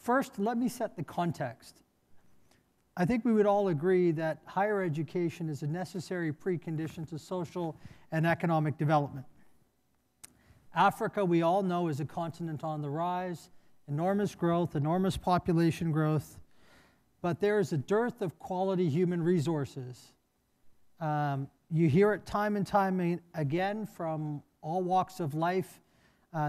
First, let me set the context. I think we would all agree that higher education is a necessary precondition to social and economic development. Africa, we all know, is a continent on the rise, enormous growth, enormous population growth, but there is a dearth of quality human resources. You hear it time and time again from all walks of life.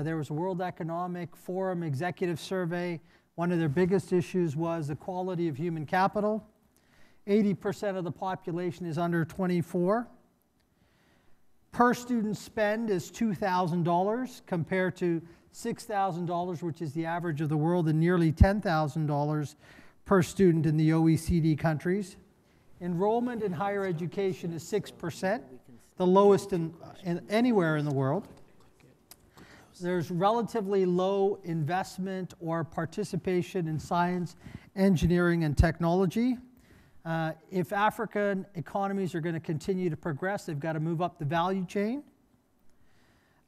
There was a World Economic Forum executive survey. One of their biggest issues was the quality of human capital. 80% of the population is under 24. Per student spend is $2,000 compared to $6,000, which is the average of the world, and nearly $10,000 per student in the OECD countries. Enrollment in higher education is 6%, the lowest anywhere in the world. There's relatively low investment or participation in science, engineering, and technology. If African economies are going to continue to progress, they've got to move up the value chain.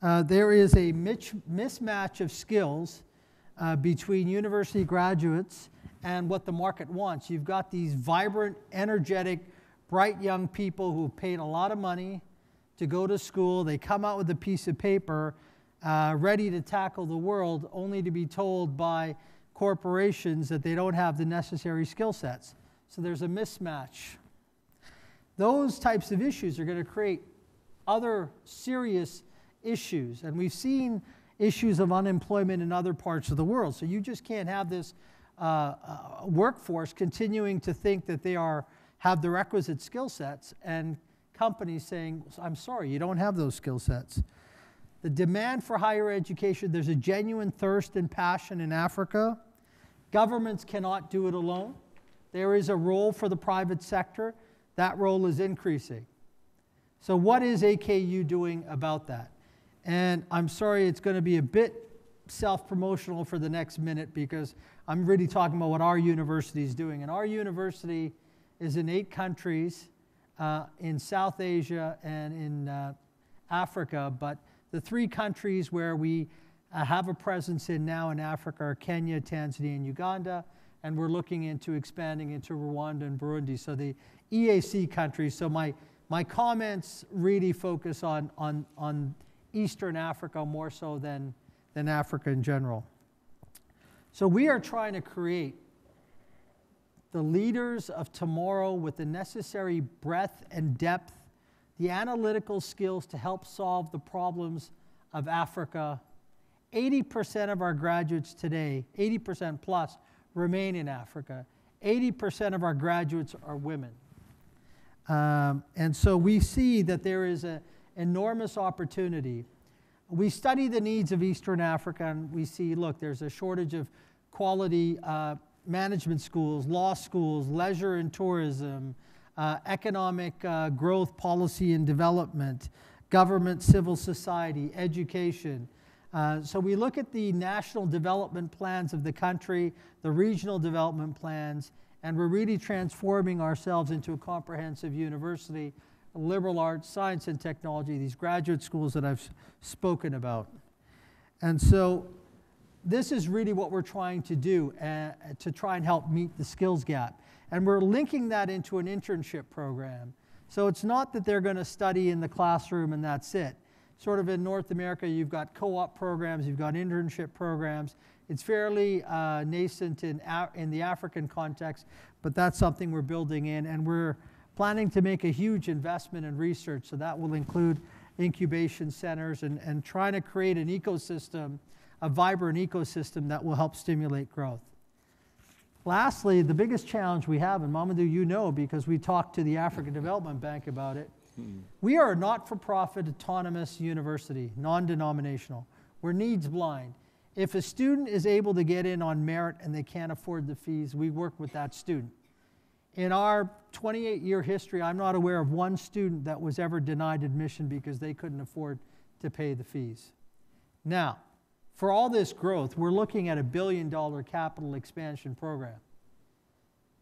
There is a mismatch of skills between university graduates and what the market wants. You've got these vibrant, energetic, bright young people who paid a lot of money to go to school. They come out with a piece of paper ready to tackle the world, only to be told by corporations that they don't have the necessary skill sets. So there's a mismatch. Those types of issues are going to create other serious issues. And we've seen issues of unemployment in other parts of the world. So you just can't have this workforce continuing to think that they have the requisite skill sets and companies saying, I'm sorry, you don't have those skill sets. The demand for higher education, there's a genuine thirst and passion in Africa. Governments cannot do it alone. There is a role for the private sector. That role is increasing. So what is AKU doing about that? And I'm sorry, it's going to be a bit self-promotional for the next minute because I'm really talking about what our university is doing. And our university is in 8 countries in South Asia and in Africa, but the 3 countries where we have a presence in now in Africa are Kenya, Tanzania, and Uganda, and we're looking into expanding into Rwanda and Burundi, so the EAC countries. So my comments really focus on Eastern Africa more so than Africa in general. So we are trying to create the leaders of tomorrow with the necessary breadth and depth, the analytical skills to help solve the problems of Africa. 80% of our graduates today, 80% plus, remain in Africa. 80% of our graduates are women. And so we see that there is an enormous opportunity. We study the needs of Eastern Africa and we see, look, there's a shortage of quality management schools, law schools, leisure and tourism, economic growth, policy and development, government, civil society, education. So we look at the national development plans of the country, the regional development plans, and we're really transforming ourselves into a comprehensive university, liberal arts, science and technology, these graduate schools that I've spoken about. And so this is really what we're trying to do to try and help meet the skills gap. And we're linking that into an internship program. So it's not that they're going to study in the classroom and that's it. Sort of in North America, you've got co-op programs, you've got internship programs. It's fairly nascent in the African context, but that's something we're building in, and we're planning to make a huge investment in research, so that will include incubation centers and trying to create an ecosystem, a vibrant ecosystem that will help stimulate growth. Lastly, the biggest challenge we have, and Mamadou, you know, because we talked to the African Development Bank about it, we are a not-for-profit autonomous university, non-denominational. We're needs blind. If a student is able to get in on merit and they can't afford the fees, we work with that student. In our 28-year history, I'm not aware of one student that was ever denied admission because they couldn't afford to pay the fees. Now, for all this growth, we're looking at a $1 billion capital expansion program.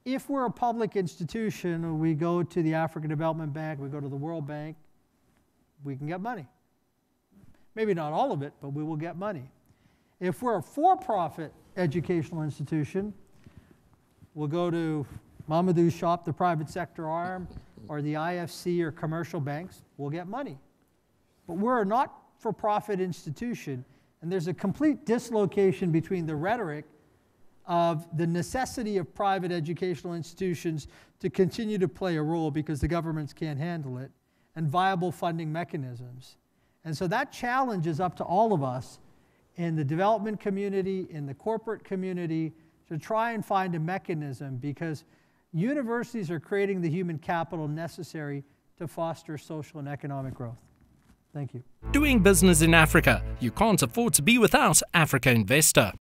If we're a public institution, we go to the African Development Bank, we go to the World Bank, we can get money. Maybe not all of it, but we will get money. If we're a for-profit educational institution, we'll go to Mamadou's shop, the private sector arm, or the IFC or commercial banks, we'll get money. But we're a not-for-profit institution, and there's a complete dislocation between the rhetoric of the necessity of private educational institutions to continue to play a role because the governments can't handle it, and viable funding mechanisms. And so that challenge is up to all of us in the development community, in the corporate community, to try and find a mechanism, because universities are creating the human capital necessary to foster social and economic growth. Thank you. Doing business in Africa. You can't afford to be without Africa Investor.